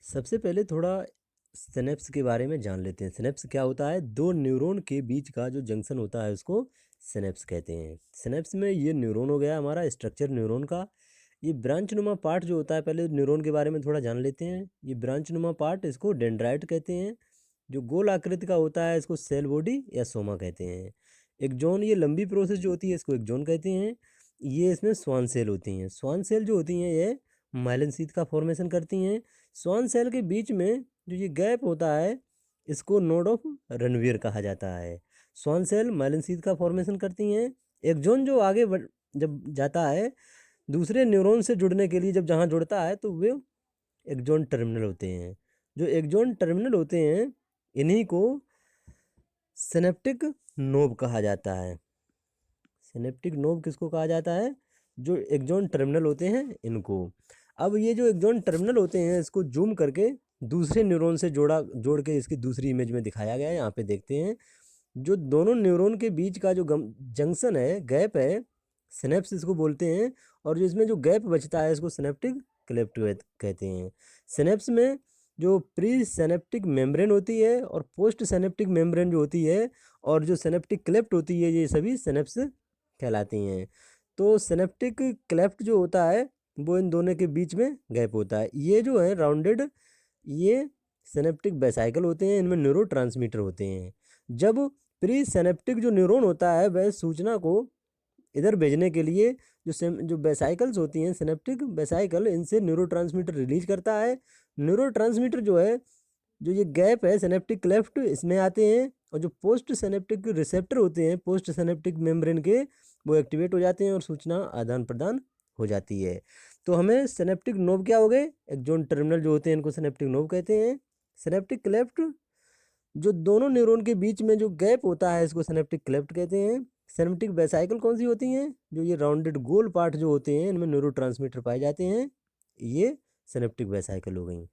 सबसे पहले थोड़ा सिनेप्स के बारे में जान लेते हैं। सिनेप्स क्या होता है? दो न्यूरॉन के बीच का जो जंक्शन होता है उसको सिनेप्स कहते हैं। सिनेप्स में ये न्यूरॉन हो गया हमारा स्ट्रक्चर न्यूरॉन का। ये ब्रांच नुमा पार्ट जो होता है, पहले न्यूरॉन के बारे में थोड़ा जान लेते हैं। ये ब्रांच नुमा पार्ट इसको डेंड्राइट कहते हैं। जो गोल आकृति का होता है इसको सेल बॉडी या सोमा कहते हैं। एक्सॉन, ये लंबी प्रोसेस जो होती है इसको एक्सॉन कहते हैं। ये इसमें स्वान सेल होती हैं। स्वान सेल जो होती हैं ये माइलिन शीथ का फॉर्मेशन करती हैं। स्वान सेल के बीच में जो ये गैप होता है इसको नोड ऑफ रणवीर कहा जाता है। स्वान सेल माइलिन शीथ का फॉर्मेशन करती हैं। एक्सॉन जो आगे जब जाता है दूसरे न्यूरॉन से जुड़ने के लिए, जब जहाँ जुड़ता है तो वे एक्सॉन टर्मिनल होते हैं। जो एक्सॉन टर्मिनल होते हैं इन्हीं को सिनेप्टिक नोब कहा जाता है। सिनेप्टिक नोब किसको कहा जाता है? जो एक्सॉन टर्मिनल होते हैं इनको। अब ये जो एक्सॉन टर्मिनल होते हैं इसको जूम करके दूसरे न्यूरॉन से जोड़ के इसकी दूसरी इमेज में दिखाया गया है। यहाँ पे देखते हैं जो दोनों न्यूरॉन के बीच का जो जंक्शन है, गैप है, सिनेप्स इसको बोलते हैं। और जो इसमें जो गैप बचता है इसको सिनेप्टिक क्लेफ्ट कहते हैं। सिनेप्स में जो प्री सिनेप्टिक मेम्ब्रेन होती है और पोस्ट सिनेप्टिक मेम्ब्रेन जो होती है और जो सिनेप्टिक क्लेफ्ट होती है, ये सभी सिनेप्स कहलाती हैं। तो सिनेप्टिक क्लेफ्ट जो होता है वो इन दोनों के बीच में गैप होता है। ये जो है राउंडेड, ये सिनेप्टिक वेसाइकल होते हैं, इनमें न्यूरोट्रांसमीटर होते हैं। जब प्री सिनेप्टिक जो न्यूरॉन होता है वह सूचना को इधर भेजने के लिए जो वेसाइकल्स होती हैं, सिनेप्टिक वेसाइकल, इनसे न्यूरोट्रांसमीटर रिलीज करता है। न्यूरोट्रांसमीटर जो है, जो ये गैप है सिनेप्टिक क्लेफ्ट, इसमें आते हैं और जो पोस्ट सिनेप्टिक रिसेप्टर होते हैं पोस्ट सिनेप्टिक मेम्ब्रेन के, वो एक्टिवेट हो जाते हैं और सूचना आदान प्रदान हो जाती है। तो हमें सिनेप्टिक नोब क्या हो गए? एक्सॉन टर्मिनल जो होते हैं इनको सिनेप्टिक नोब कहते हैं। सिनेप्टिक क्लेफ्ट, जो दोनों न्यूरॉन के बीच में जो गैप होता है इसको सिनेप्टिक क्लेफ्ट कहते हैं। सिनेप्टिक वेसाइकल कौन सी होती हैं? जो ये राउंडेड गोल पार्ट जो होते हैं इनमें न्यूरोट्रांसमीटर पाए जाते हैं, ये सिनेप्टिक वेसाइकल हो गई।